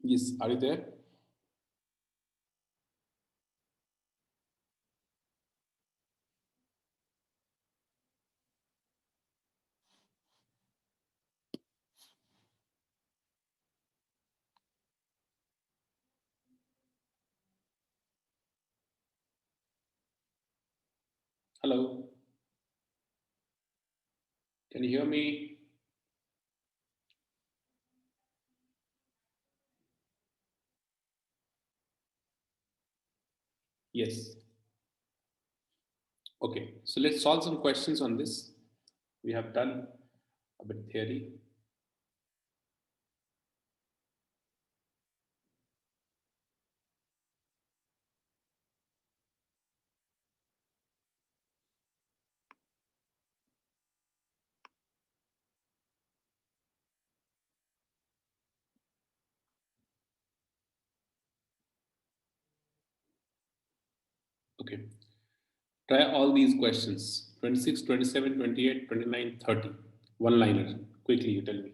Yes, are you there? Hello, can you hear me? Yes. Okay, so let's solve some questions on this. We have done a bit theory. Okay, try all these questions 26, 27, 28, 29, 30. One liner. Quickly, you tell me.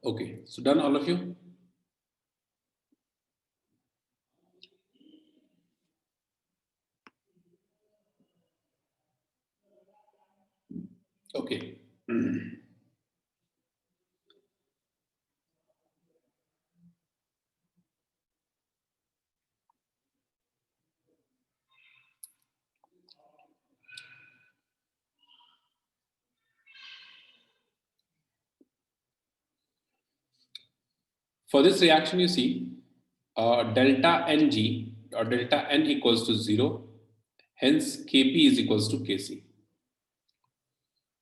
Okay, so done all of you? Okay. For this reaction, you see delta Ng or delta N equals to 0. Hence, Kp is equals to Kc.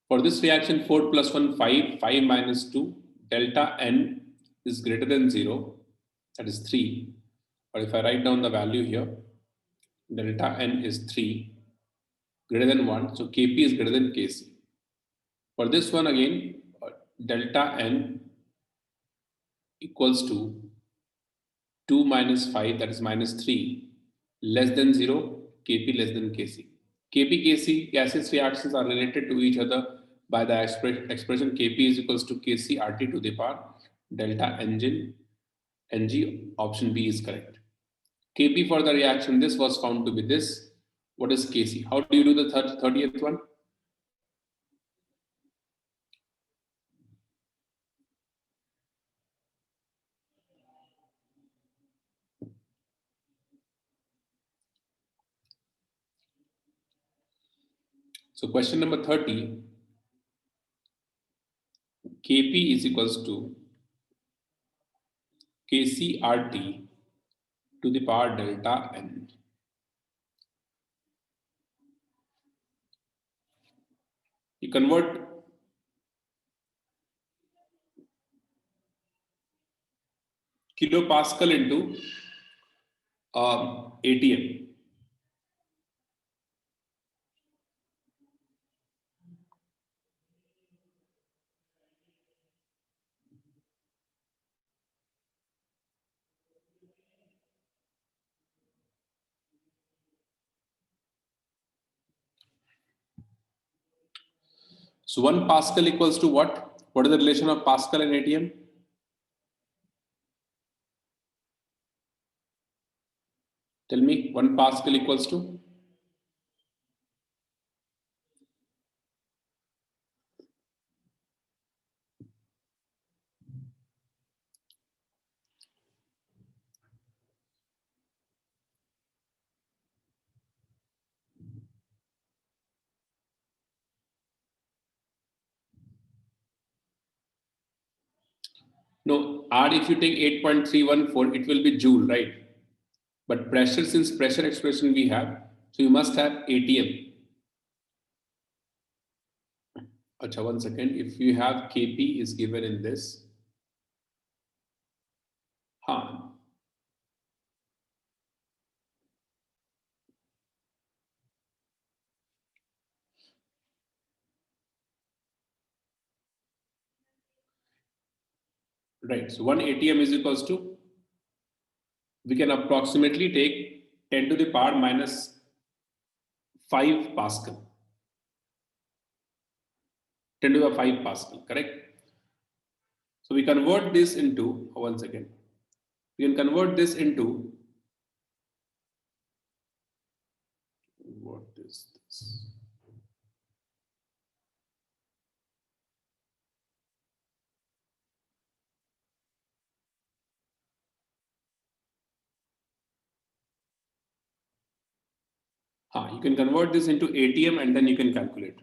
For this reaction, 4 plus 1, 5, 5 minus 2, delta N is greater than 0, that is 3. But if I write down the value here, delta N is 3, greater than 1, so Kp is greater than Kc. For this one again, delta N equals to 2 minus 5, that is minus 3, less than 0, Kp less than Kc. Kp, Kc gaseous reactions are related to each other by the expression Kp is equals to Kc RT to the power delta engine Ng. Option B is correct. Kp for the reaction, this was found to be this. What is Kc? How do you do the 30th one? So question number 30, Kp is equals to KCRT to the power delta N. You convert kilopascal into ATM. So 1 Pascal equals to what? What is the relation of Pascal and ATM? Tell me, 1 Pascal equals to? No, R if you take 8.314, it will be joule, right? But pressure, since pressure expression we have, so you must have ATM. Acha, 1 second. If you have Kp is given in this, right? So 1 ATM is equals to, we can approximately take 10 to the power minus 5 Pascal. 10 to the 5 Pascal, correct? So we convert this into, 1 second. We can convert this into, what is this? You can convert this into ATM and then you can calculate.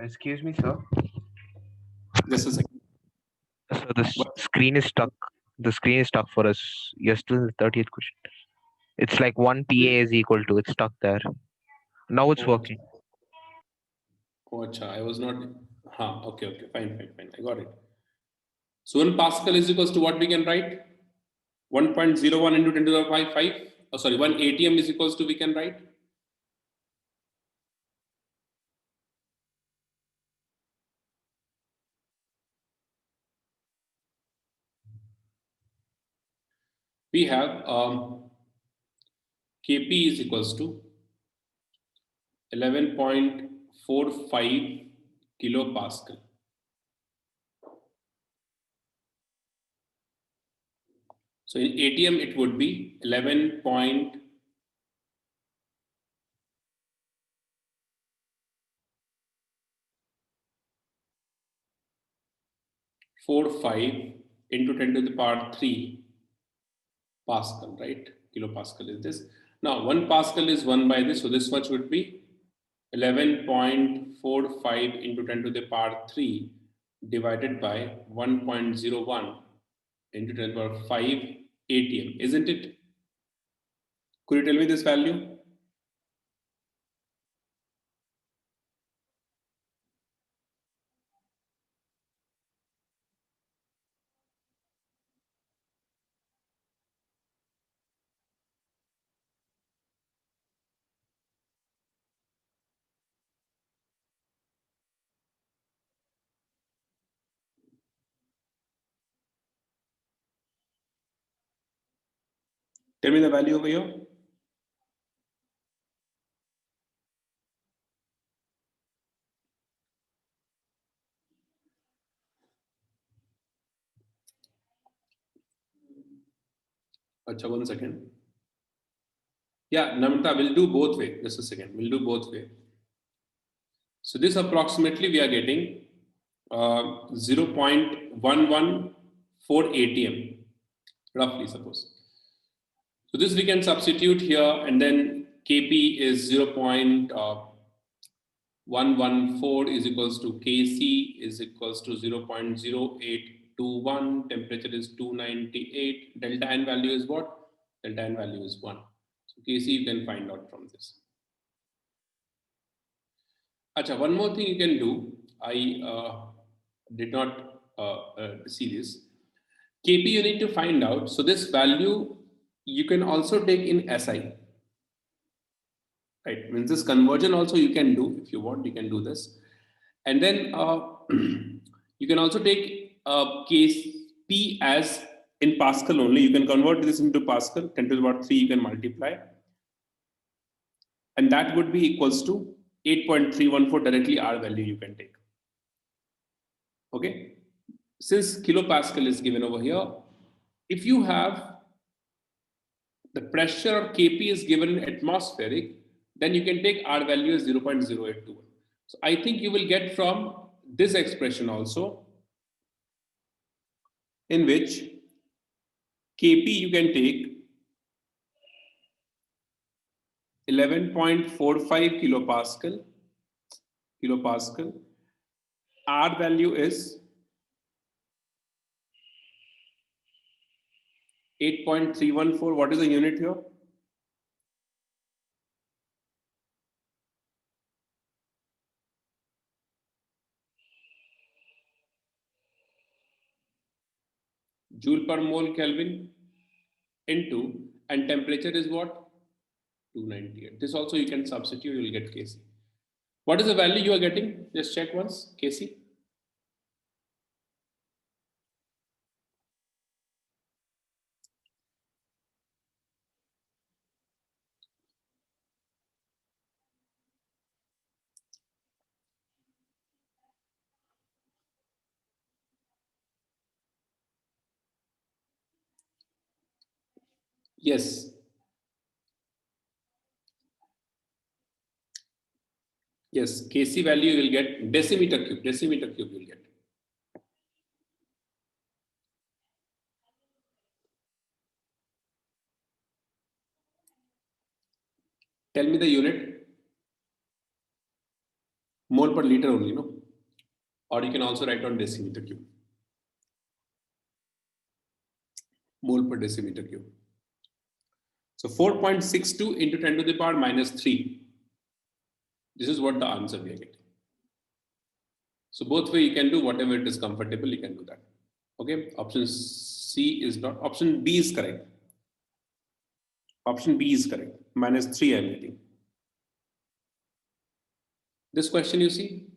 Excuse me, sir. Just a second. So the screen is stuck. The screen is stuck for us. You're still in the 30th question. It's like 1 PA is equal to, it's stuck there. Now it's working. Oh, acha, I was not. Okay, fine. I got it. So 1 Pascal is equals to what we can write? 1.01 into 10 to the power 5. Oh, sorry, 1 ATM is equals to, we can write. We have Kp is equals to 11.45 kilopascal. So in ATM it would be 11.45 into 10 to the power 3 Pascal, right? Kilopascal is this. Now 1 Pascal is 1 by this, so this much would be 11.45 into 10 to the power 3 divided by 1.01 into 10 to the power 5 ATM, isn't it? Could you tell me this value? Tell me the value over here. Achha, 1 second. Yeah, Namita, we'll do both way. Just a second. We'll do both way. So this approximately we are getting 0.114 ATM. roughly suppose. So this we can substitute here, and then Kp is 0.114 is equals to Kc is equals to 0.0821, temperature is 298, delta N value is what? Delta N value is 1. So Kc you can find out from this. Acha, one more thing you can do, I did not see this. Kp you need to find out, so this value you can also take in SI. Right, means this conversion also you can do if you want, you can do this. And then you can also take case P as in Pascal only. You can convert this into Pascal, 10 to the power 3 you can multiply. And that would be equals to 8.314 directly R value you can take. Okay. Since kilopascal is given over here, if you have the pressure of Kp is given in atmospheric, then you can take R value as 0.0821. So I think you will get from this expression also, in which Kp you can take 11.45 kilopascal. R value is 8.314. What is the unit here? Joule per mole Kelvin into, and temperature is what? 298. This also you can substitute, you will get Kc. What is the value you are getting? Just check once, Kc. Yes. Yes, Kc value you will get decimeter cube you will get. Tell me the unit. Mole per liter only, no? Or you can also write on decimeter cube. Mole per decimeter cube. So 4.62 into 10 to the power minus 3. This is what the answer we are getting. So both way you can do whatever it is comfortable, you can do that. Okay, option C is not, option B is correct. Option B is correct. Minus 3 I am getting. This question you see?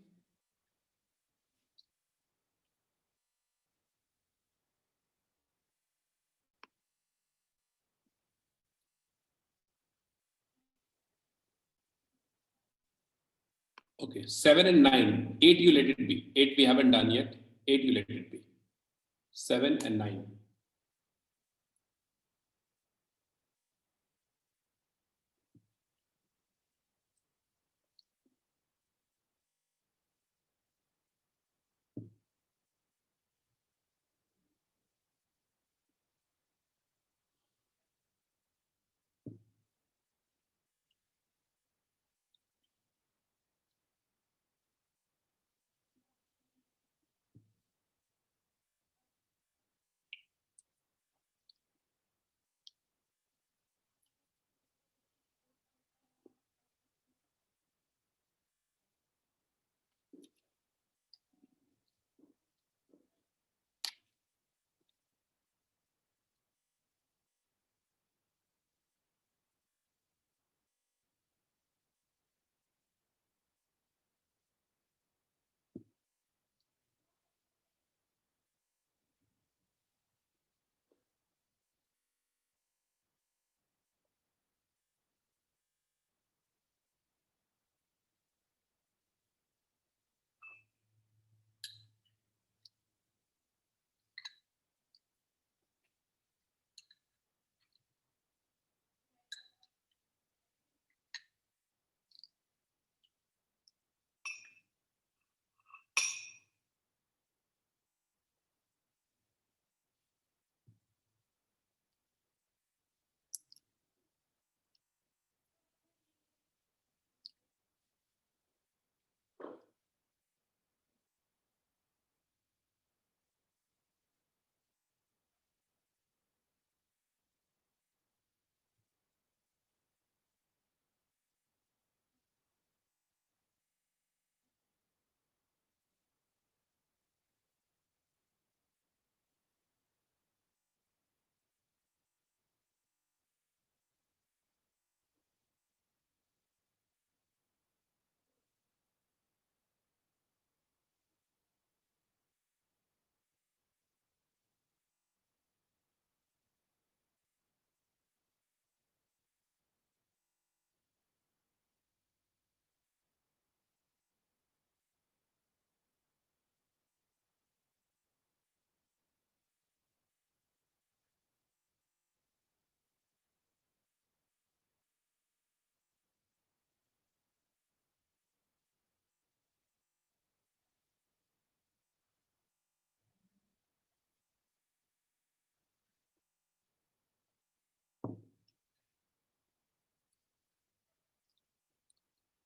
Okay, 7 and 9. 8 you let it be. 8 we haven't done yet. 8 you let it be. 7 and 9.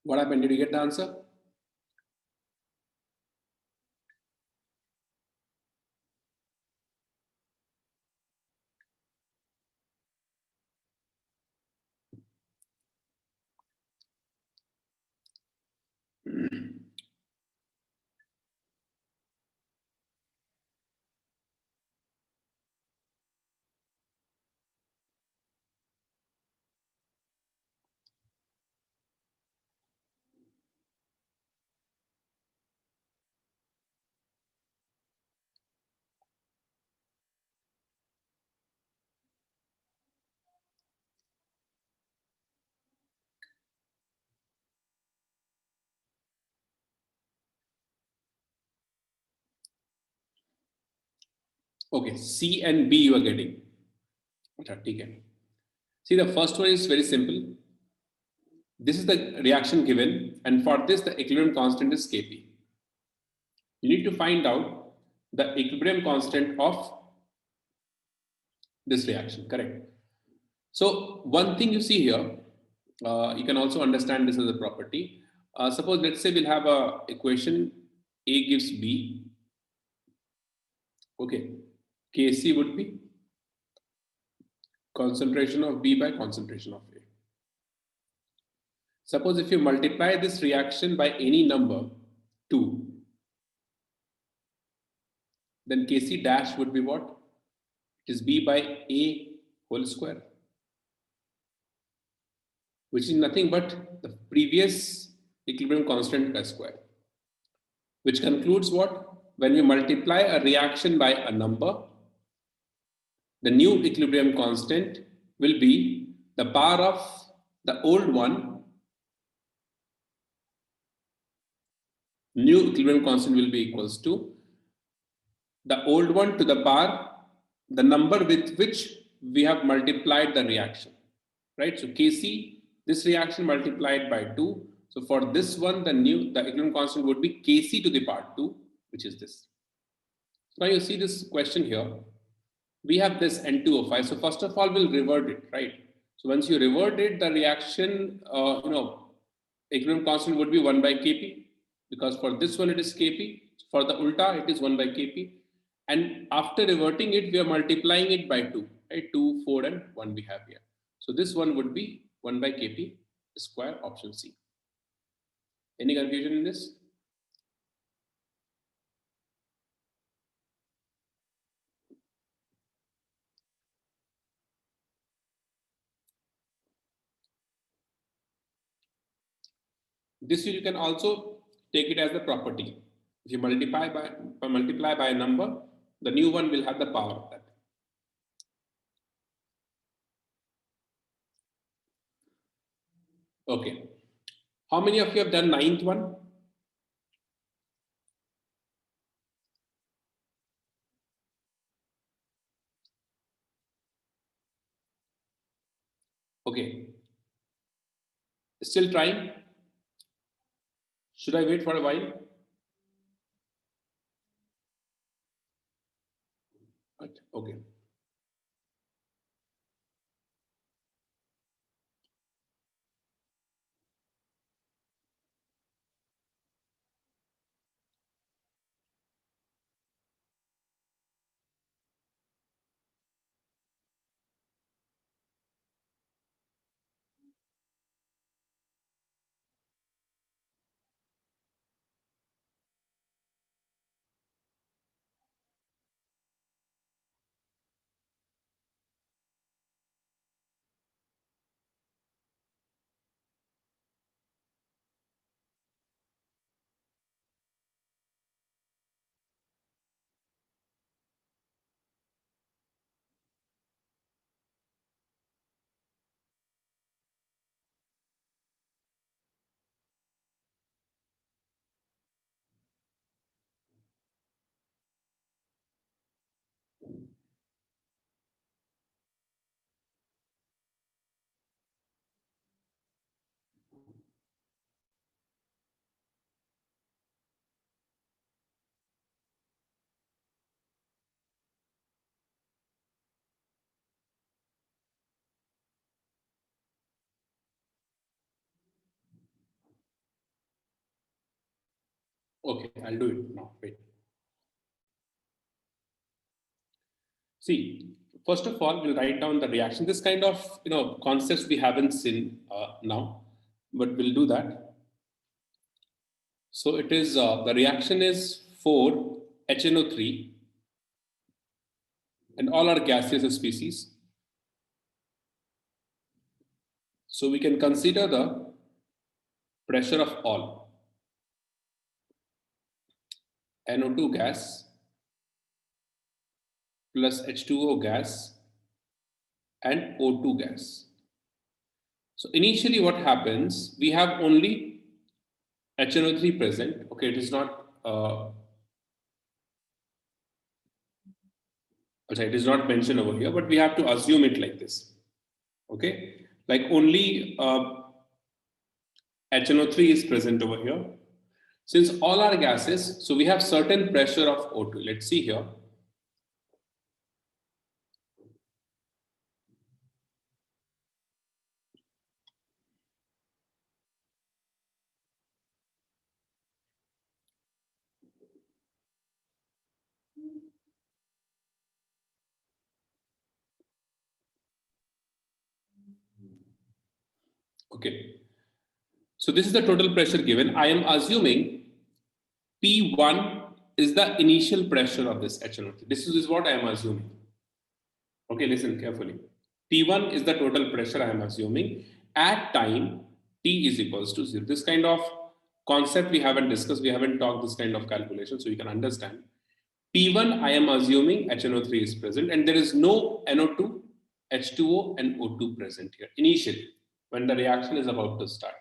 What happened? Did you get the answer? Okay, C and B you are getting. Okay. See, the first one is very simple. This is the reaction given, and for this, the equilibrium constant is Kp. You need to find out the equilibrium constant of this reaction, correct? So, one thing you see here, you can also understand this as a property. Suppose, let's say we'll have a equation A gives B. Okay, Kc would be concentration of B by concentration of A. Suppose if you multiply this reaction by any number, 2, then Kc dash would be what? It is B by A whole square, which is nothing but the previous equilibrium constant by square, which concludes what? When we multiply a reaction by a number, the new equilibrium constant will be the power of the old one. New equilibrium constant will be equals to the old one to the power, the number with which we have multiplied the reaction, right? So Kc, this reaction multiplied by 2. So for this one, the equilibrium constant would be Kc to the power 2, which is this. Now you see this question here. We have this N2O5. So first of all, we'll revert it, right? So once you revert it, the reaction, equilibrium constant would be 1 by Kp, because for this one it is Kp. For the ulta, it is 1 by Kp. And after reverting it, we are multiplying it by 2, right? 2, 4, and 1 we have here. So this one would be 1 by Kp square, option C. Any confusion in this? This you can also take it as the property. If you multiply by a number, the new one will have the power of that. Okay. How many of you have done ninth one? Okay. Still trying? Should I wait for a while? Okay. Okay, I'll do it now. Wait. See, first of all, we'll write down the reaction. This kind of concepts we haven't seen now, but we'll do that. So it is the reaction is 4HNO3, and all are gaseous species. So we can consider the pressure of all. NO2 gas plus H2O gas and O2 gas. So initially what happens, we have only HNO3 present. Okay, it is not it is not mentioned over here, but we have to assume it like this. Okay, like only HNO3 is present over here. Since all are gases, so we have certain pressure of O2. Let's see here. Okay. So this is the total pressure given. I am assuming P1 is the initial pressure of this HNO3. This is what I am assuming. Okay, listen carefully. P1 is the total pressure I am assuming at time T is equals to 0. This kind of concept we haven't discussed. We haven't talked this kind of calculation, so you can understand. P1, I am assuming HNO3 is present and there is no NO2, H2O and O2 present here initially when the reaction is about to start.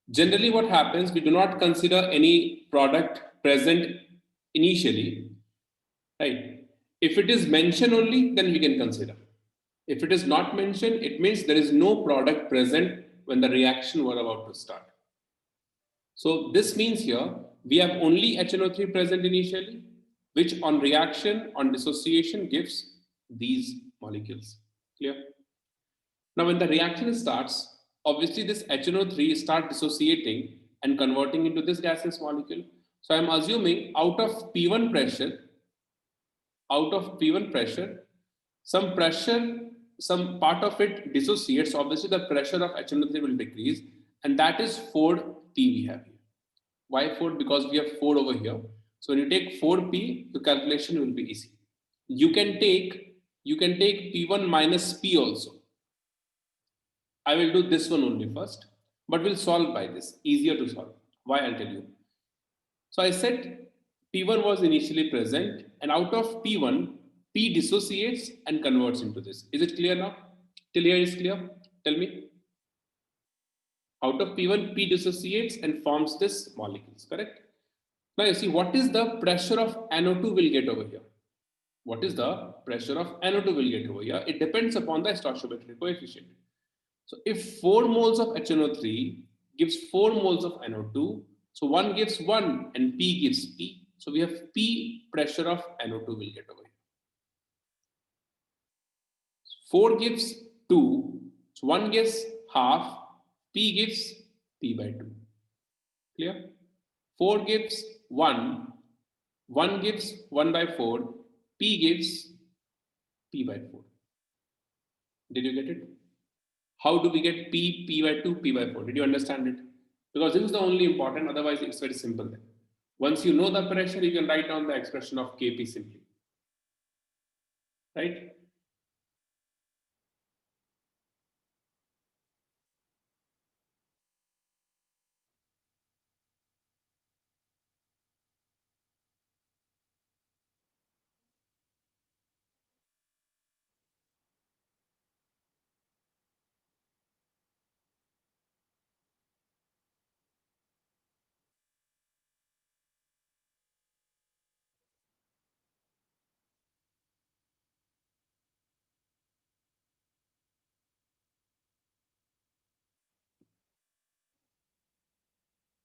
Generally what happens, we do not consider any product present initially, right? If it is mentioned only, then we can consider. If it is not mentioned, it means there is no product present when the reaction were about to start. So this means here, we have only HNO3 present initially, which on reaction, on dissociation gives these molecules. Clear? Now when the reaction starts, obviously this HNO3 start dissociating and converting into this gaseous molecule. So I'm assuming out of P1 pressure, some part of it dissociates. Obviously the pressure of HNO3 will decrease, and that is 4P we have here. Why 4? Because we have 4 over here. So when you take 4P, the calculation will be easy. You can take P1 minus P also. I will do this one only first, but we'll solve by this. Easier to solve. Why? I'll tell you. So I said P1 was initially present, and out of P1, P dissociates and converts into this. Is it clear now? Till here is clear? Tell me. Out of P1, P dissociates and forms this molecules, correct? Now you see, what is the pressure of NO2 will get over here? What is the pressure of NO2 will get over here? It depends upon the stoichiometric coefficient. So if 4 moles of HNO3 gives 4 moles of NO2, so 1 gives 1 and P gives P. So we have P pressure of NO2 will get over here. 4 gives 2, so 1 gives half, P gives P by 2. Clear? 4 gives 1, 1 gives 1 by 4, P gives P by 4. Did you get it? How do we get P by 2, P by 4? Did you understand it? Because this is the only important, otherwise it's very simple then. Once you know the pressure, you can write down the expression of Kp simply. Right?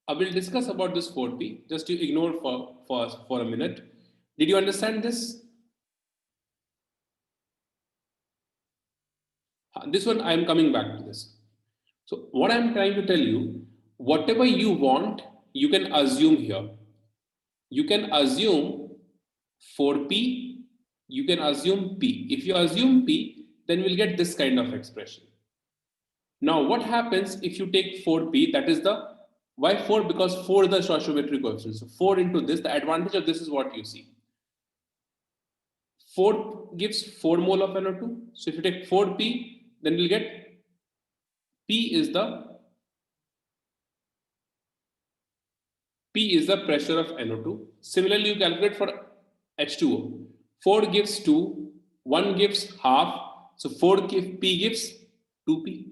I will discuss about this 4P. Just you ignore for a minute. Did you understand this? This one I am coming back to this. So what I am trying to tell you, whatever you want, you can assume here. you can assume 4P, you can assume P. If you assume P, then we'll get this kind of expression. Now, what happens if you take 4P, that is the, why 4? Because 4 is the stoichiometric coefficient. So 4 into this, the advantage of this is what you see. 4 gives 4 mole of NO2. So if you take 4P, then we'll get P is the pressure of NO2. Similarly, you calculate for H2O. 4 gives 2, 1 gives half. So P gives 2P.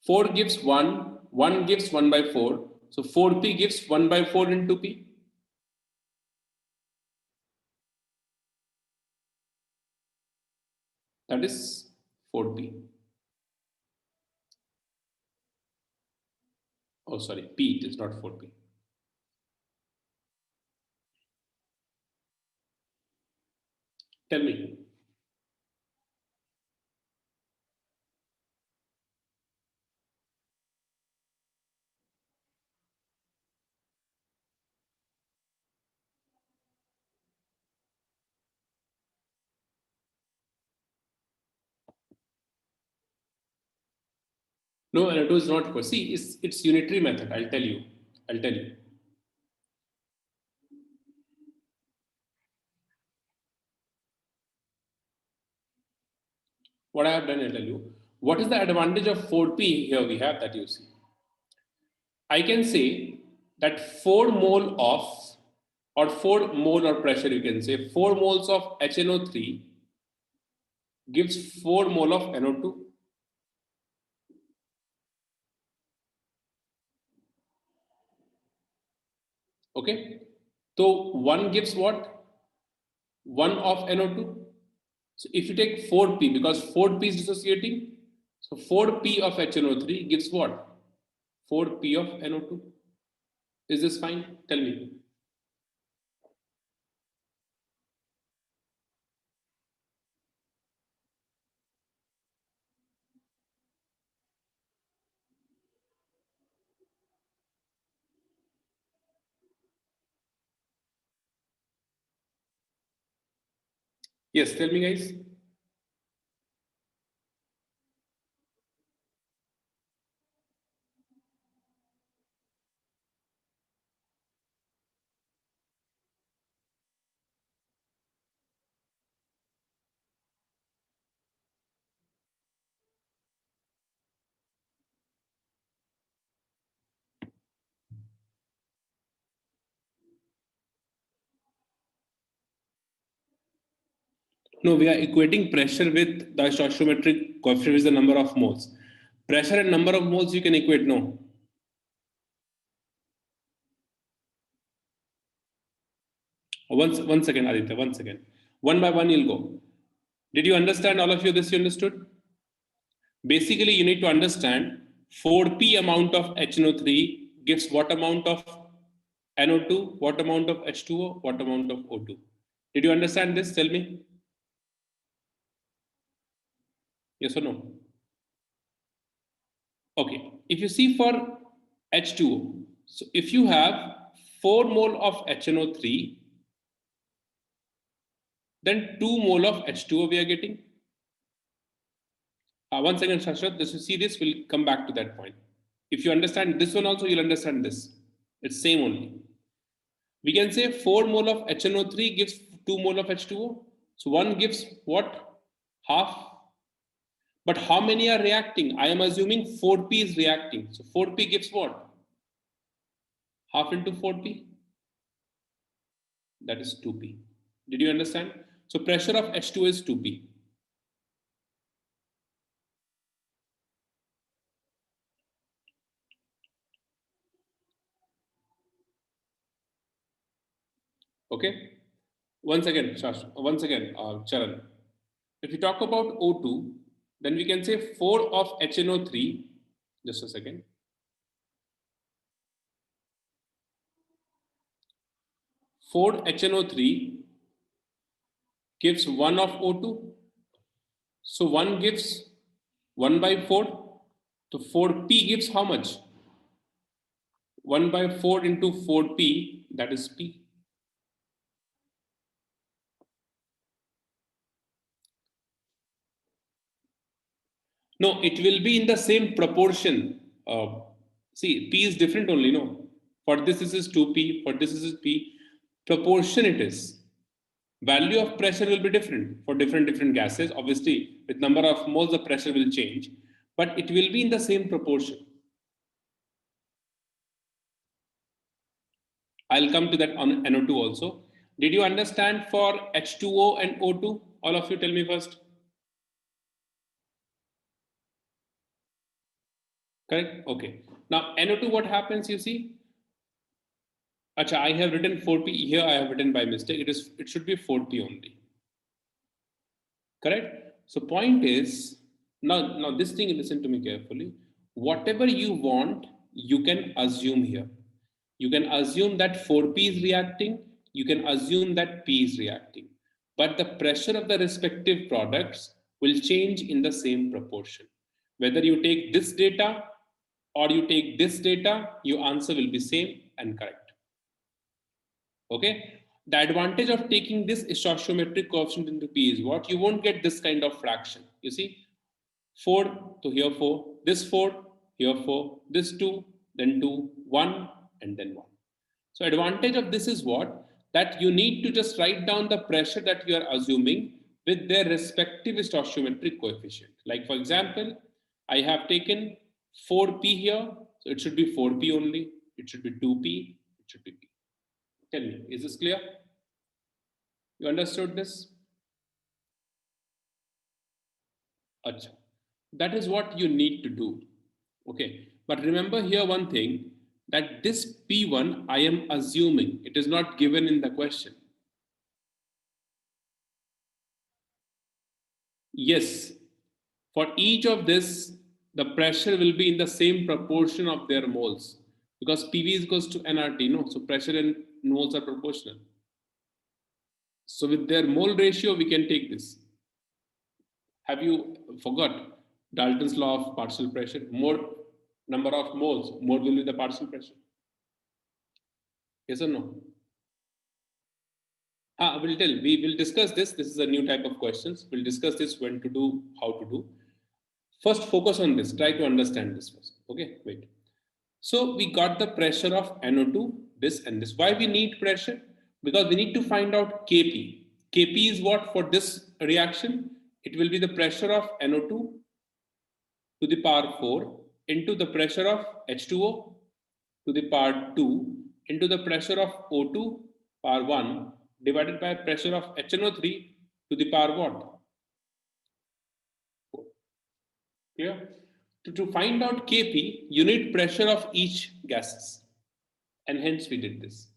4 gives 1, 1 gives 1 by 4. So 4P gives 1 by 4 into P. That is 4P. Oh, sorry, P, it is not 4P. Tell me. No, NO2 is not equal. See, it's unitary method. I'll tell you. What I have done, I'll tell you. What is the advantage of 4P here we have that you see? I can say that 4 mole of, or 4 mole or pressure, you can say 4 moles of HNO3 gives 4 mole of NO2. Okay. So 1 gives what? 1 of NO2. So if you take 4P, because 4P is dissociating, so 4P of HNO3 gives what? 4P of NO2. Is this fine? Tell me. Yes, tell me, guys. No, we are equating pressure with the stoichiometric coefficient, which is the number of moles. Pressure and number of moles you can equate, no. One second, Aditya, 1 second. One by one, you'll go. Did you understand, all of you, this you understood? Basically, you need to understand 4P amount of HNO3 gives what amount of NO2, what amount of H2O, what amount of O2. Did you understand this? Tell me. Yes or no? Okay. If you see for H2O, so if you have 4 mole of HNO3, then 2 mole of H2O we are getting. One second, Shashwat, this you see this, we'll come back to that point. If you understand this one also, you'll understand this. It's same only. We can say 4 mole of HNO3 gives 2 mole of H2O. So 1 gives what? Half. But how many are reacting? I am assuming 4P is reacting. So 4P gives what? Half into 4P. That is 2P. Did you understand? So pressure of H2O is 2P. Okay. Once again, Charan. If you talk about O2, then we can say 4 of HNO3. Just a second. 4 HNO3 gives 1 of O2. So 1 gives 1 by 4. So 4P gives how much? 1 by 4 into 4p, that is p. No, it will be in the same proportion. See, p is different only, no? For this is 2p, for this is p. Proportion it is. Value of pressure will be different for different gases. Obviously, with number of moles, the pressure will change, but it will be in the same proportion. I'll come to that on NO2 also. Did you understand for H2O and O2? All of you tell me first. Correct? Okay. Now NO2, what happens, you see? Acha, I have written 4p here, I have written by mistake. It should be 4p only. Correct? So point is, now this thing, listen to me carefully. Whatever you want, you can assume here. You can assume that 4p is reacting, you can assume that p is reacting. But the pressure of the respective products will change in the same proportion. Whether you take this data or you take this data, your answer will be same and correct. Okay? The advantage of taking this stoichiometric coefficient into P is what? You won't get this kind of fraction. You see, 4 to here 4, this 4, here 4, this 2, then 2, 1, and then 1. So advantage of this is what? That you need to just write down the pressure that you are assuming with their respective stoichiometric coefficient. Like for example, I have taken 4p here, so it should be 4p only, it should be 2p, it should be p. Tell me, is this clear? You understood this? Achha. That is what you need to do. Okay. But remember here one thing, that this P1 I am assuming, it is not given in the question. Yes, for each of this, the pressure will be in the same proportion of their moles, because PV is equals to nRT, no? So pressure and moles are proportional. So with their mole ratio, we can take this. Have you forgot Dalton's law of partial pressure? More number of moles, more will be the partial pressure. Yes or no? We'll tell. We will discuss this. This is a new type of questions. We'll discuss this when to do, how to do. First, focus on this. Try to understand this first. Okay, wait. So we got the pressure of NO2, this and this. Why we need pressure? Because we need to find out Kp. Kp is what for this reaction? It will be the pressure of NO2 to the power 4 into the pressure of H2O to the power 2 into the pressure of O2 power 1 divided by pressure of HNO3 to the power what? Clear? To find out Kp, you need pressure of each gases, and hence we did this.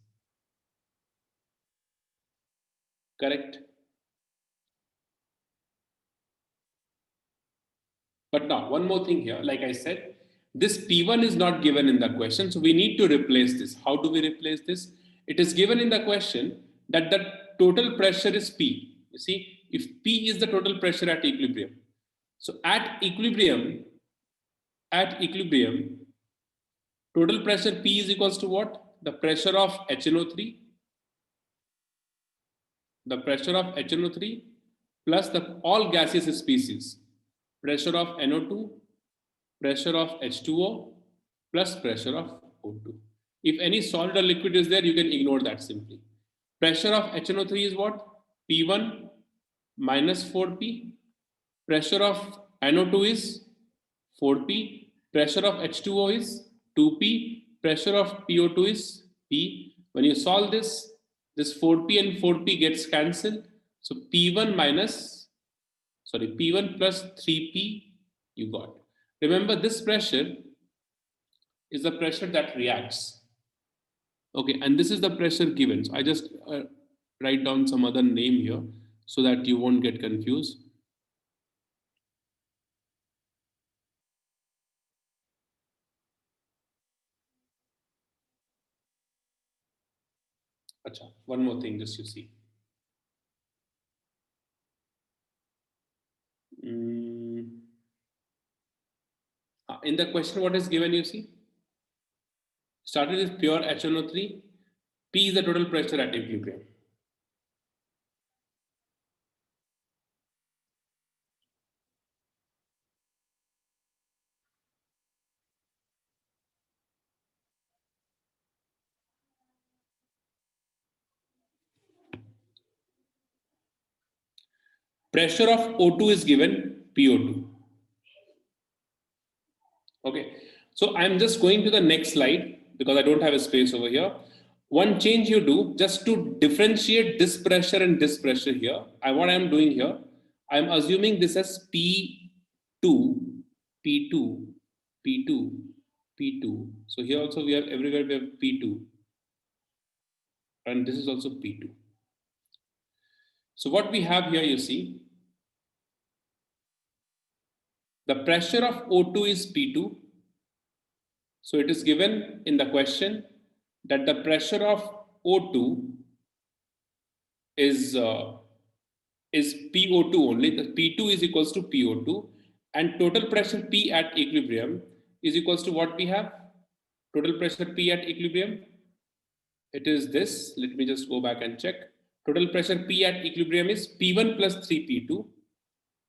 Correct? But now, one more thing here, like I said, this P1 is not given in the question, so we need to replace this. How do we replace this? It is given in the question that the total pressure is P. You see, if P is the total pressure at equilibrium. So at equilibrium, total pressure P is equals to what? The pressure of HNO3, the pressure of HNO3 plus the all gaseous species, pressure of NO2, pressure of H2O plus pressure of O2. If any solid or liquid is there, you can ignore that simply. Pressure of HNO3 is what? P1 minus 4P. Pressure of NO2 is 4P. Pressure of H2O is 2P. Pressure of PO2 is P. When you solve this 4P and 4P gets cancelled. So P1 plus 3P you got. Remember, this pressure is the pressure that reacts. Okay, and this is the pressure given. So I just write down some other name here so that you won't get confused. Achha, one more thing, just you see. In the question, what is given, you see? Started with pure HNO3. P is the total pressure at equilibrium. Pressure of O2 is given, PO2. Okay, so I'm just going to the next slide because I don't have a space over here. One change you do just to differentiate this pressure and this pressure here. What I'm doing here, I'm assuming this as P2, P2, P2, P2. So here also we have everywhere we have P2, and this is also P2. So what we have here, you see, the pressure of O2 is P2. So it is given in the question that the pressure of O2 is PO2 only. The P2 is equals to PO2, and total pressure P at equilibrium is equals to what we have? Total pressure P at equilibrium. It is this. Let me just go back and check. Total pressure P at equilibrium is P1 plus 3P2.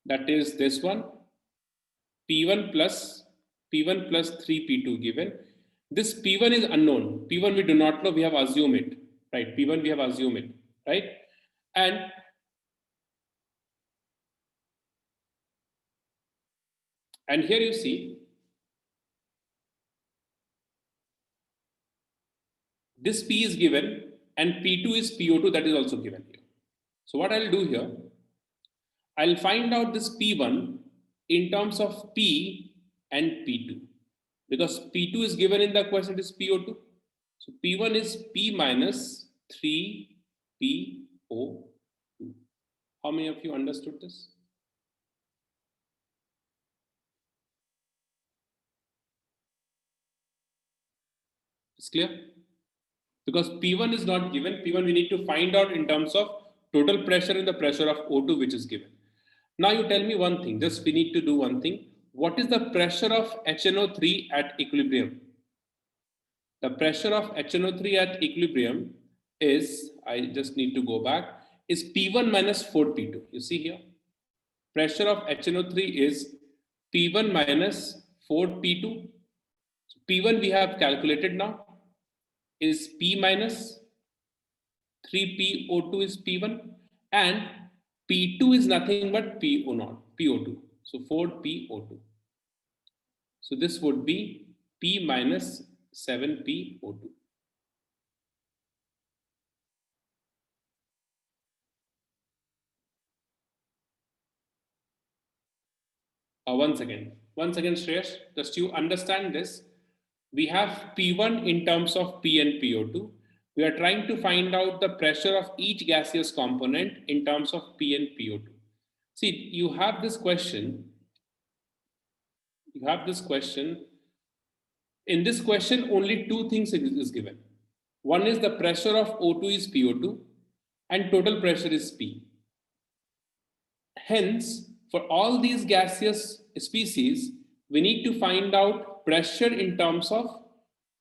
That is this one. P1 plus 3P2 given. This P1 is unknown. P1 we do not know. We have assumed it, right? P1 we have assumed it, right? And here you see this P is given and P2 is PO2, that is also given here. So what I'll do here, I'll find out this P1 in terms of P and P2, because P2 is given in the question, it is PO2. So P1 is P minus 3PO2. How many of you understood this? It's clear? Because P1 is not given, P1 we need to find out in terms of total pressure and the pressure of O2 which is given. Now you tell me one thing, just we need to do one thing. What is the pressure of HNO3 at equilibrium? The pressure of HNO3 at equilibrium is, I just need to go back, is P1 minus 4P2. You see here, pressure of HNO3 is P1 minus 4P2. So P1 we have calculated now is P minus 3PO2 is P1, and P2 is nothing but PO2. So 4PO2. So this would be P minus 7PO2. One second, Shreyash, just you understand this. We have P1 in terms of P and PO2. We are trying to find out the pressure of each gaseous component in terms of P and PO2. See, you have this question. In this question, only two things is given. One is the pressure of O2 is PO2 and total pressure is P. Hence, for all these gaseous species, we need to find out pressure in terms of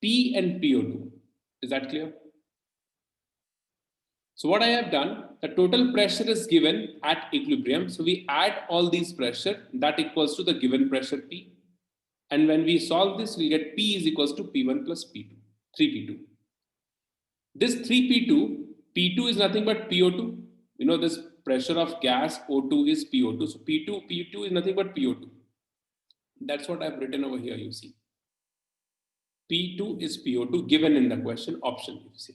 P and PO2. Is that clear? So what I have done, the total pressure is given at equilibrium. So we add all these pressure, that equals to the given pressure P. And when we solve this, we get P is equals to P1 plus P2, 3P2. This 3P2, P2 is nothing but PO2. You know, this pressure of gas O2 is PO2. So P2 is nothing but PO2. That's what I've written over here, you see. P2 is PO2 given in the question option, you see.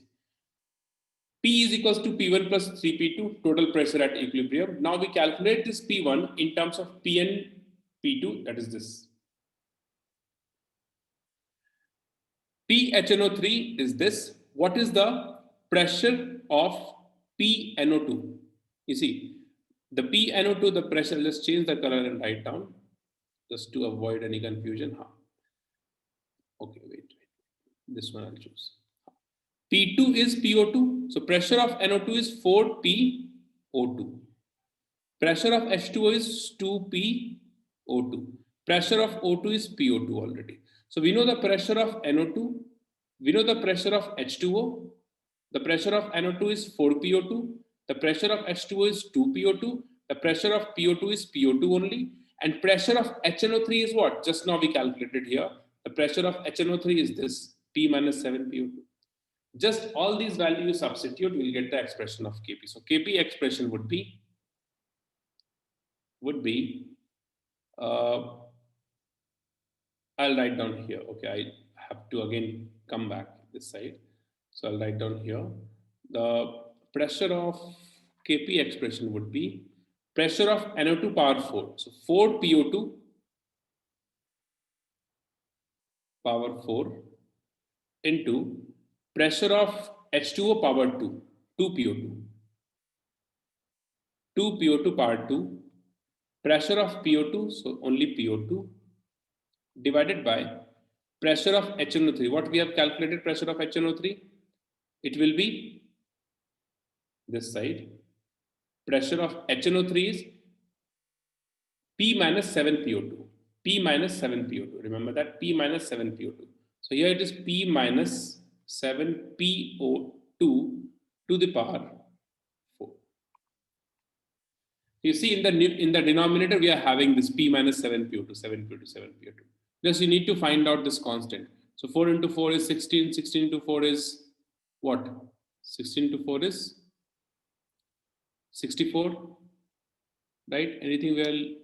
P is equals to P1 plus 3P2, total pressure at equilibrium. Now we calculate this P1 in terms of P and P2, that is this. PHNO3 is this. What is the pressure of PNO2? You see, the PNO2, the pressure, let's change the color and write down just to avoid any confusion. Okay, wait. This one I'll choose. P2 is PO2. So pressure of NO2 is 4PO2. Pressure of H2O is 2PO2. Pressure of O2 is PO2 already. So we know the pressure of NO2 We know the pressure of H2O. The pressure of NO2 is 4PO2. The pressure of H2O is 2PO2. The pressure of PO2 is PO2 only. And pressure of HNO3 is what? Just now we calculated here. The pressure of HNO3 is this, P minus 7PO2. Just all these values substitute, we'll get the expression of Kp. So Kp expression would be I'll write down here. Okay, I have to again come back this side. So I'll write down here. The pressure of Kp expression would be pressure of NO2 power 4. So 4 PO2 power 4 into pressure of H2O power 2, 2 PO2. 2 PO2 power 2, pressure of PO2, so only PO2, divided by pressure of HNO3. What we have calculated pressure of HNO3? It will be this side. Pressure of HNO3 is P minus 7PO2. P minus 7PO2. Remember that? P minus 7PO2. So here it is P minus 7PO2 to the power 4. You see in the denominator we are having this P minus 7PO2, 7PO2, 7PO2. Just you need to find out this constant. So 4 into 4 is 16, 16 into 4 is what? 16 into 4 is 64, right? Anything well?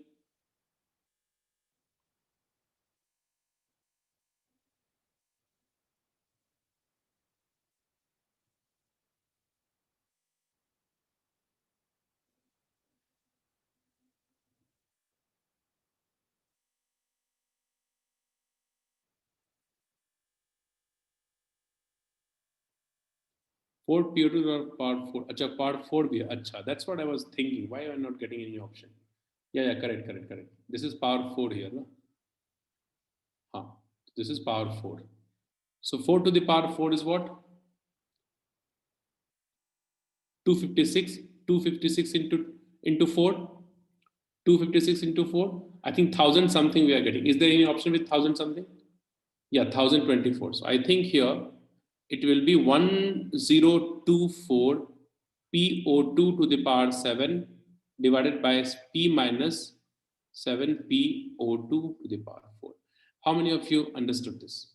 4 PO2 or power 4. Acha, power 4 bhi. Acha, that's what I was thinking. Why am I not getting any option? Yeah, correct. This is power 4 here. No? Huh. This is power 4. So 4 to the power 4 is what? 256. 256 into 4. 256 into 4. I think 1000 something we are getting. Is there any option with 1000 something? Yeah, 1024. So I think here it will be 1024 PO2 to the power 7 divided by P minus 7 PO2 to the power 4. How many of you understood this?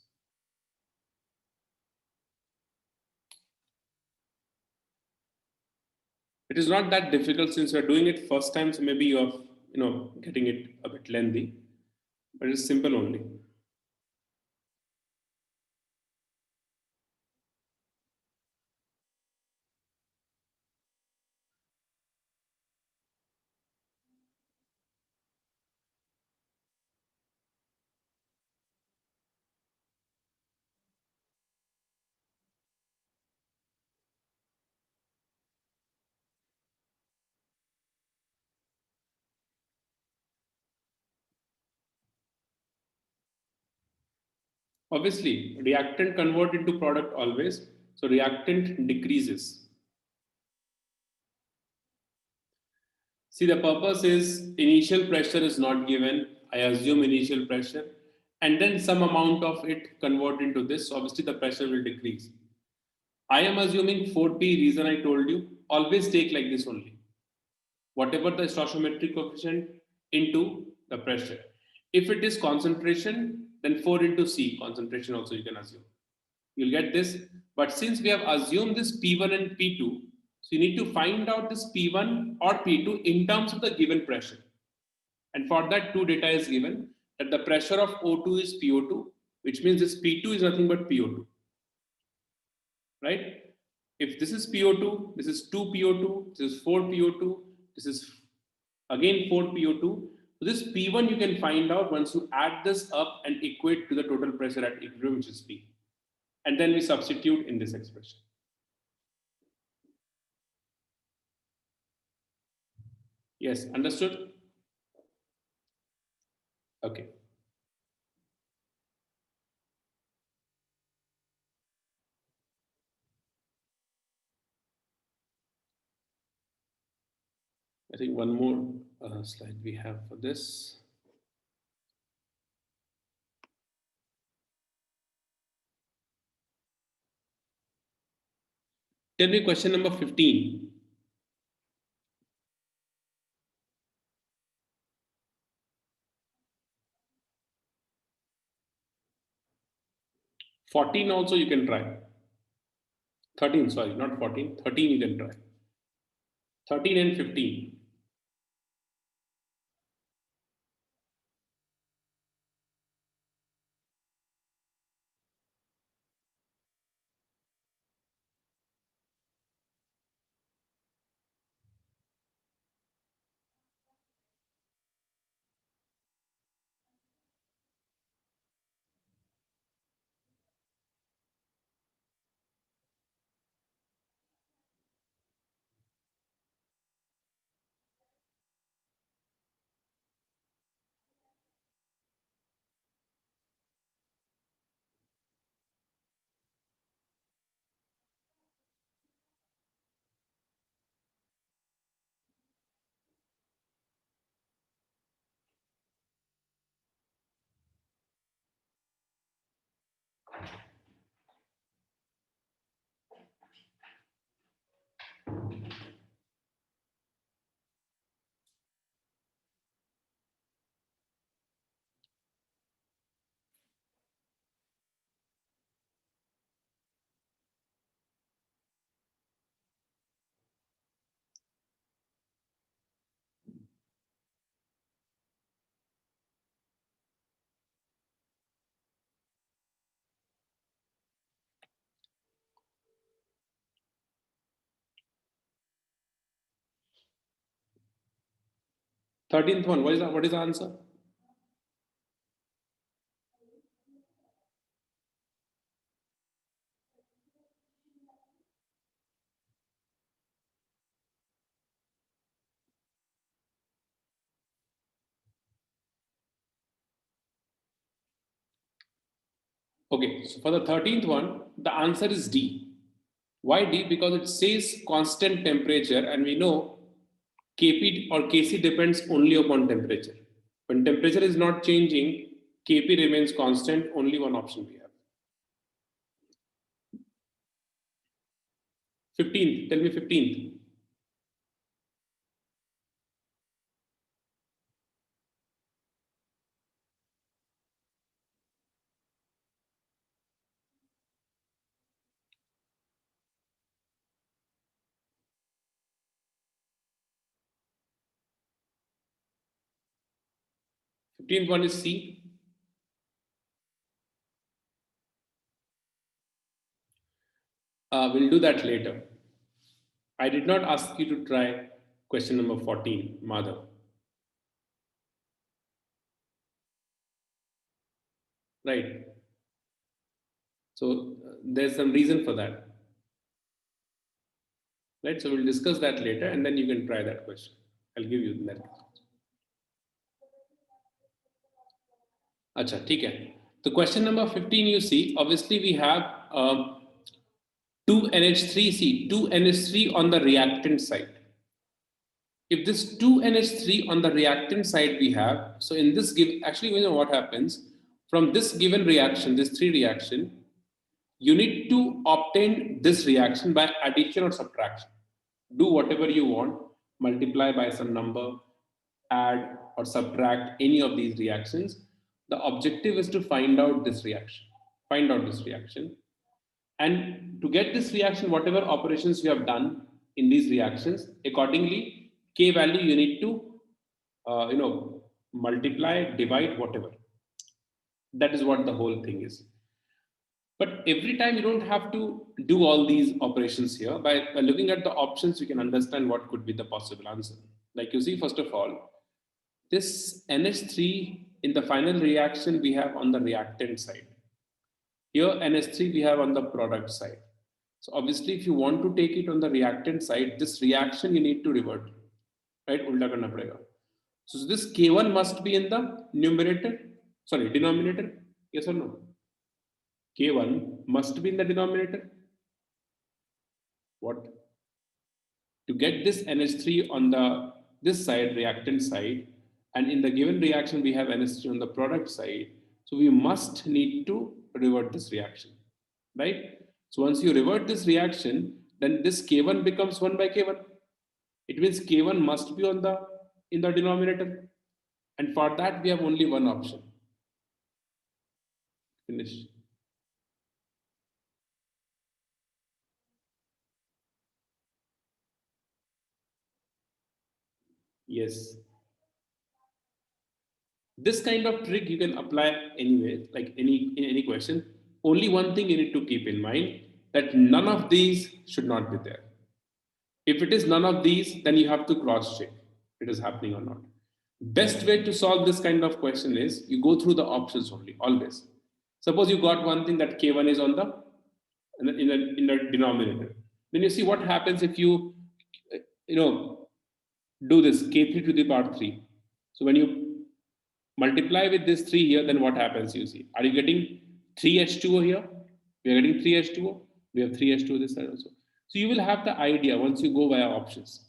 It is not that difficult since you are doing it first time, so maybe you are getting it a bit lengthy, but it's simple only. Obviously, reactant convert into product always, so reactant decreases. See, the purpose is initial pressure is not given. I assume initial pressure, and then some amount of it convert into this. So obviously, the pressure will decrease. I am assuming 4P. Reason I told you, always take like this only. Whatever the stoichiometric coefficient into the pressure. If it is concentration, then 4 into C concentration also you can assume. You'll get this. But since we have assumed this P1 and P2, so you need to find out this P1 or P2 in terms of the given pressure. And for that, two data is given that the pressure of O2 is PO2, which means this P2 is nothing but PO2. Right? If this is PO2, this is 2 PO2, this is 4 PO2, this is again 4 PO2. So this P1 you can find out once you add this up and equate to the total pressure at equilibrium, which is P. And then we substitute in this expression. Yes, understood? Okay. I think one more slide we have for this. Tell me question number 15. (14) also you can try. 13, sorry, not 14. 13 you can try. 13 and 15. Thirteenth one, what is the answer? Okay, so for the 13th one, the answer is D. Why D? Because it says constant temperature, and we know Kp or Kc depends only upon temperature. When temperature is not changing, Kp remains constant, only one option we have. 15th, tell me 15th. Fifteenth one is C. We'll do that later. I did not ask you to try question number 14, Madhav. Right. So there's some reason for that. Right. So we'll discuss that later, and then you can try that question. I'll give you that. Acha, ठीक है. The question number 15 you see, obviously we have 2NH3, see 2NH3 on the reactant side. If this 2NH3 on the reactant side we have, so in this give, actually you know what happens, from this given reaction, this 3 reaction, you need to obtain this reaction by addition or subtraction. Do whatever you want, multiply by some number, add or subtract any of these reactions. The objective is to find out this reaction. Find out this reaction. And to get this reaction, whatever operations you have done in these reactions, accordingly, K value you need to, multiply, divide, whatever. That is what the whole thing is. But every time you don't have to do all these operations here. By looking at the options, you can understand what could be the possible answer. Like you see, first of all, this NH3 in the final reaction we have on the reactant side. Here NH3 we have on the product side. So obviously if you want to take it on the reactant side, this reaction you need to revert, right? Ulta karna padega. So this K1 must be in the denominator. Yes or no? K1 must be in the denominator. What? To get this NH3 on the this side, reactant side, and in the given reaction we have NH3 on the product side, so we must need to revert this reaction, right? So once you revert this reaction, then this K1 becomes 1 by K1. It means K1 must be on in the denominator. And for that, we have only one option. Finish. Yes. This kind of trick you can apply anyway, like in any question. Only one thing you need to keep in mind, that none of these should not be there. If it is none of these, then you have to cross check it is happening or not. Best way to solve this kind of question is you go through the options only, always. Suppose you got one thing that K1 is on in the denominator. Then you see what happens if you do this K3 to the power 3. So when you multiply with this 3 here, then what happens? You see, are you getting 3H2O here? We are getting 3H2O. We have 3H2O this side also. So you will have the idea once you go via options.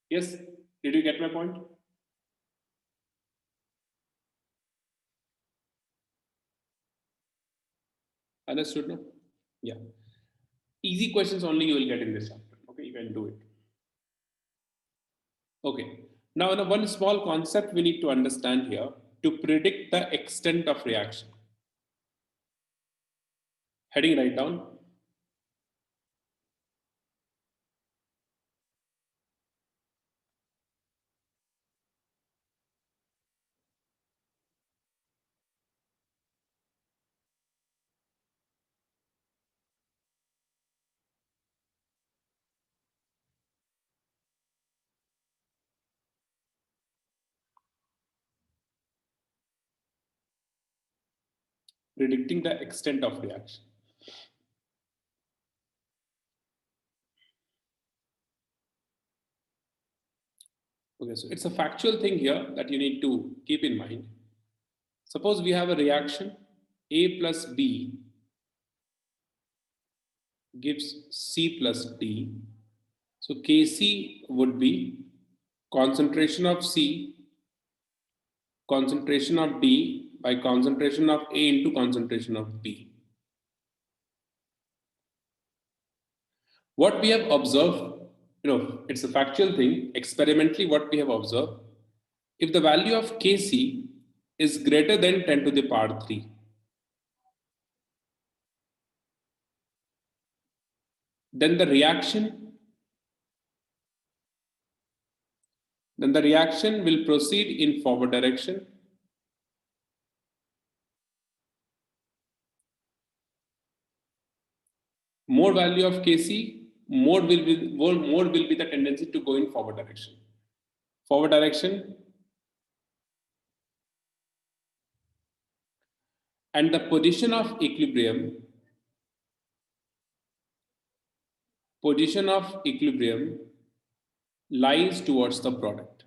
Yes, did you get my point? Understood, no? Yeah. Easy questions only you will get in this chapter. Okay, you can do it. Okay. Now, one small concept we need to understand here to predict the extent of reaction. Heading right down. Predicting the extent of reaction. Okay, so it's a factual thing here that you need to keep in mind. Suppose we have a reaction A plus B gives C plus D. So Kc would be concentration of C, concentration of D by concentration of A into concentration of B. What we have observed, it's a factual thing. Experimentally, what we have observed, if the value of Kc is greater than 10 to the power 3, then the reaction will proceed in forward direction. More value of Kc, more will be the tendency to go in forward direction. Forward direction, and the position of equilibrium lies towards the product.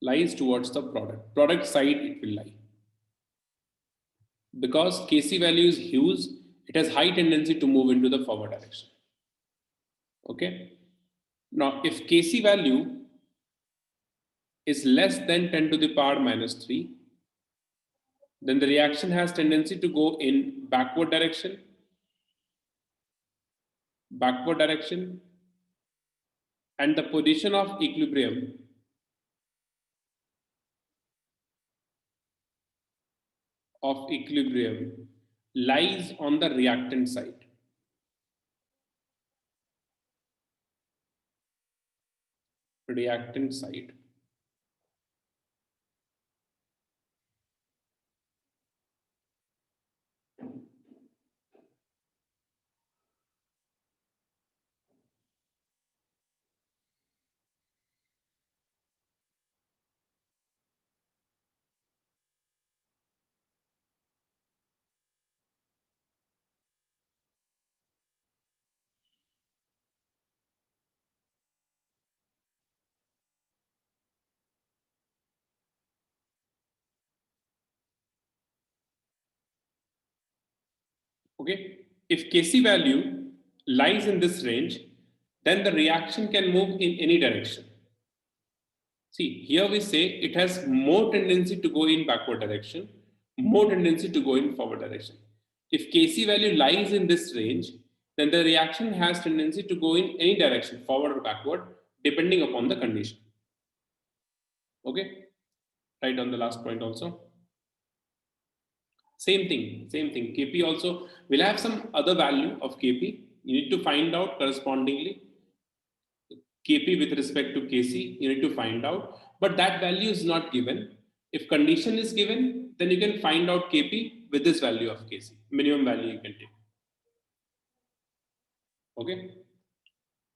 Lies towards the product. Product side it will lie. Because Kc value is huge, it has high tendency to move into the forward direction. Okay. Now, if Kc value is less than 10 to the power minus 3, then the reaction has tendency to go in backward direction, and the position of equilibrium lies on the reactant side. Okay, if Kc value lies in this range, then the reaction can move in any direction. See, here we say it has more tendency to go in backward direction, more tendency to go in forward direction. If Kc value lies in this range, then the reaction has tendency to go in any direction, forward or backward, depending upon the condition. Okay, right on the last point also. Same thing. Kp also will have some other value of Kp. You need to find out correspondingly. Kp with respect to Kc, you need to find out, but that value is not given. If condition is given, then you can find out Kp with this value of Kc, minimum value you can take. Okay,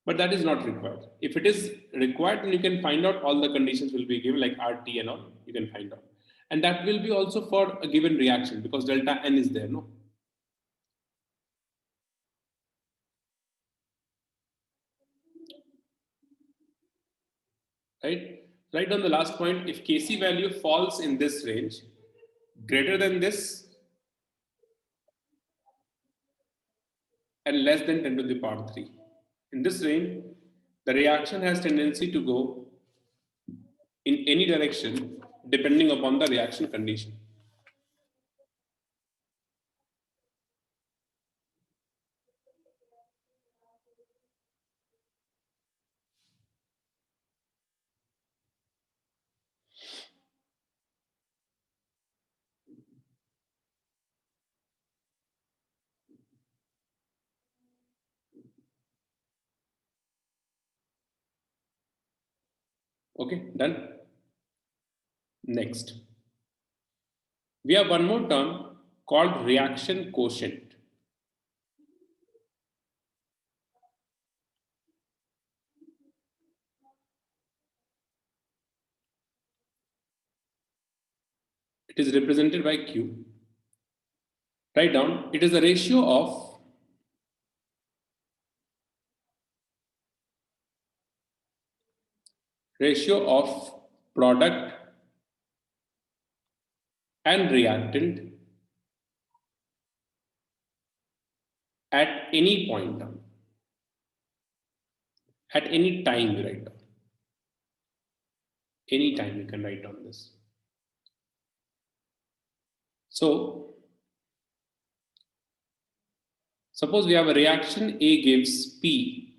but that is not required. If it is required, then you can find out all the conditions will be given, like RT and all, you can find out. And that will be also for a given reaction because delta N is there, no? Right on the last point, if Kc value falls in this range, greater than this and less than 10 to the power 3. In this range, the reaction has tendency to go in any direction depending upon the reaction condition. Okay, done. Next, we have one more term called reaction quotient. It is represented by Q. Write down, it is the ratio of product and reactant at any point, at any time, you write down. Any time you can write down this. So, suppose we have a reaction A gives P,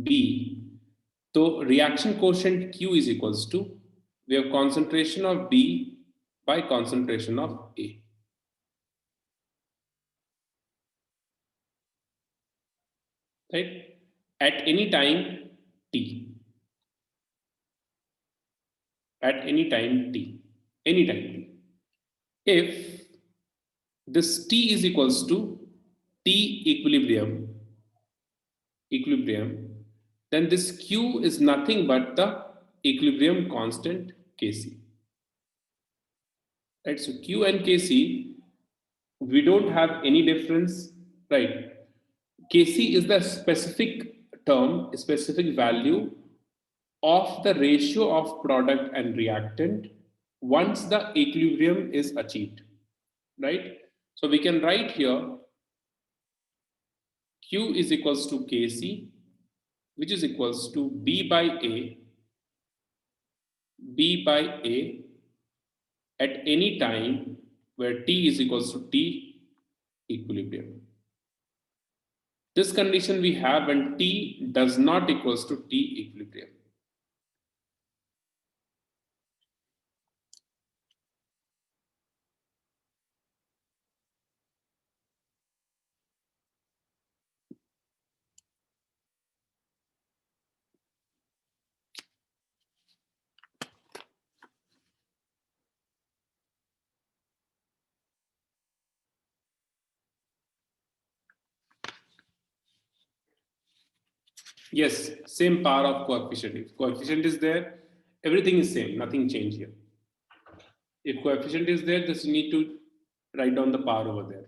B, so reaction quotient Q is equals to, we have concentration of B by concentration of A. Right? At any time T. At any time T. Any time T. If this T is equals to T equilibrium, then this Q is nothing but the equilibrium constant Kc. Right, so Q and Kc, we don't have any difference, right? Kc is the specific term, specific value of the ratio of product and reactant once the equilibrium is achieved, right? So we can write here Q is equals to Kc, which is equals to B by A at any time where T is equals to T equilibrium. This condition we have when T does not equals to T equilibrium. Yes, same power of coefficient. If coefficient is there, everything is same, nothing changed here. If coefficient is there, just you need to write down the power over there.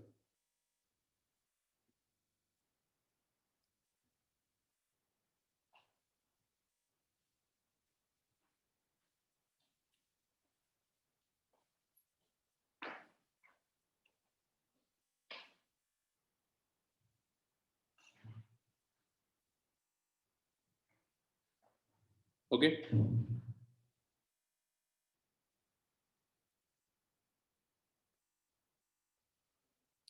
Okay.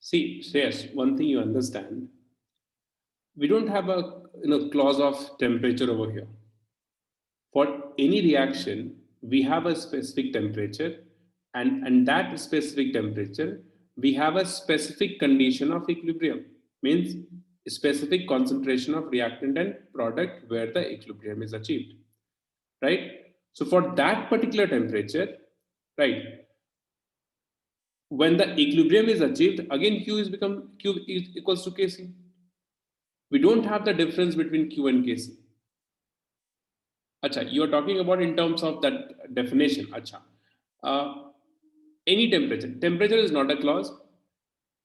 See, Shreyas, one thing you understand, we don't have a clause of temperature over here. For any reaction, we have a specific temperature, and that specific temperature, we have a specific condition of equilibrium, means a specific concentration of reactant and product where the equilibrium is achieved, right? So for that particular temperature, right, when the equilibrium is achieved, again Q is equals to Kc. We don't have the difference between Q and Kc. Acha, you are talking about in terms of that definition. Acha. Any temperature. Temperature is not a clause.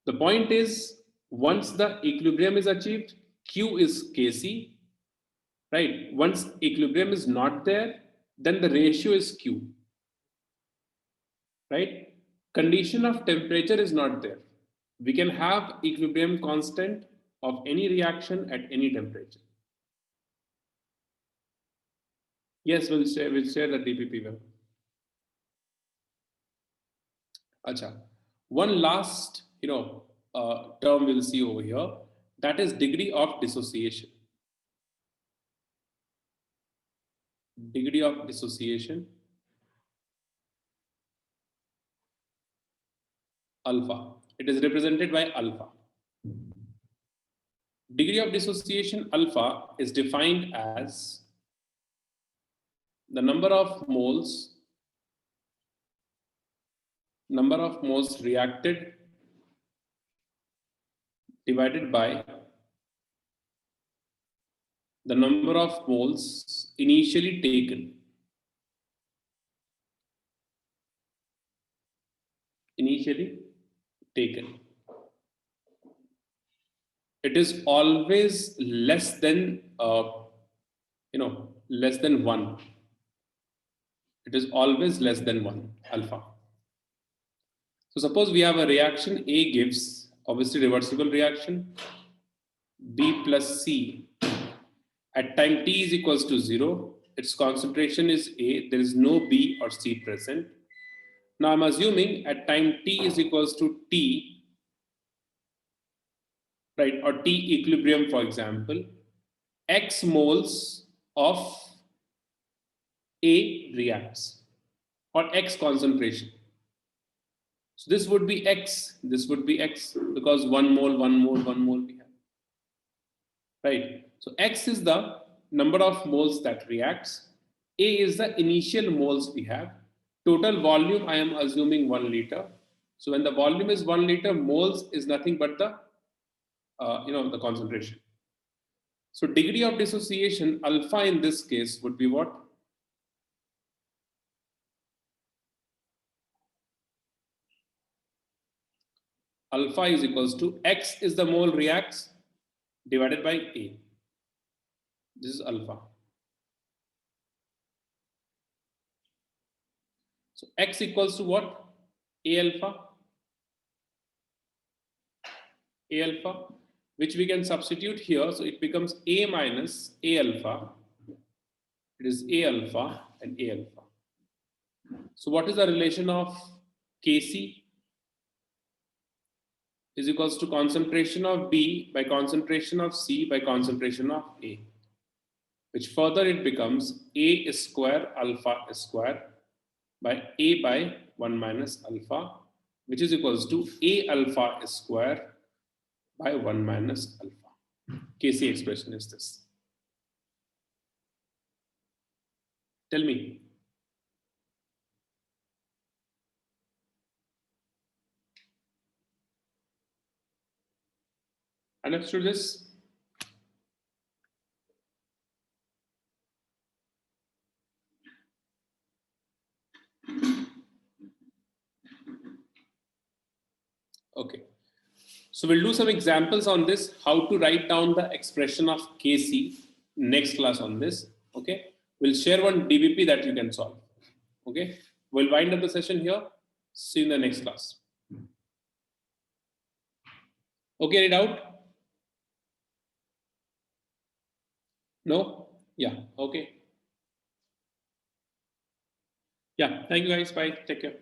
The point is, once the equilibrium is achieved, Q is Kc, right? Once equilibrium is not there, then the ratio is Q, right? Condition of temperature is not there. We can have equilibrium constant of any reaction at any temperature. Yes, we'll share the DPP well. Acha. One last, term we'll see over here, that is degree of dissociation. Degree of dissociation, alpha. It is represented by alpha. Degree of dissociation alpha is defined as the number of moles reacted divided by the number of moles initially taken. It is always less than less than 1. It is always less than 1 alpha. So suppose we have a reaction A gives, obviously reversible reaction, B plus C at time T is equals to 0. Its concentration is A. There is no B or C present. Now I'm assuming at time T is equals to T, right, or T equilibrium, for example, X moles of A reacts, or X concentration. So this would be X, this would be X, because 1 mole we have, right? So X is the number of moles that reacts. A is the initial moles we have. Total volume, I am assuming 1 liter. So when the volume is 1 liter, moles is nothing but the, the concentration. So degree of dissociation, alpha in this case would be what? Alpha is equals to X is the mole reacts divided by A. This is alpha. So X equals to what? A alpha, which we can substitute here. So it becomes A minus A alpha. It is A alpha and A alpha. So what is the relation of Kc? Is equals to concentration of B by concentration of C by concentration of A, which further it becomes A square alpha square by A by 1 minus alpha, which is equals to A alpha square by 1 minus alpha. Kc expression is this. Tell me. Understood this? Okay. So we'll do some examples on this, how to write down the expression of Kc next class on this. Okay. We'll share one DBP that you can solve. Okay. We'll wind up the session here. See you in the next class. Okay, read out. No? Yeah, okay. Yeah, thank you guys. Bye. Take care.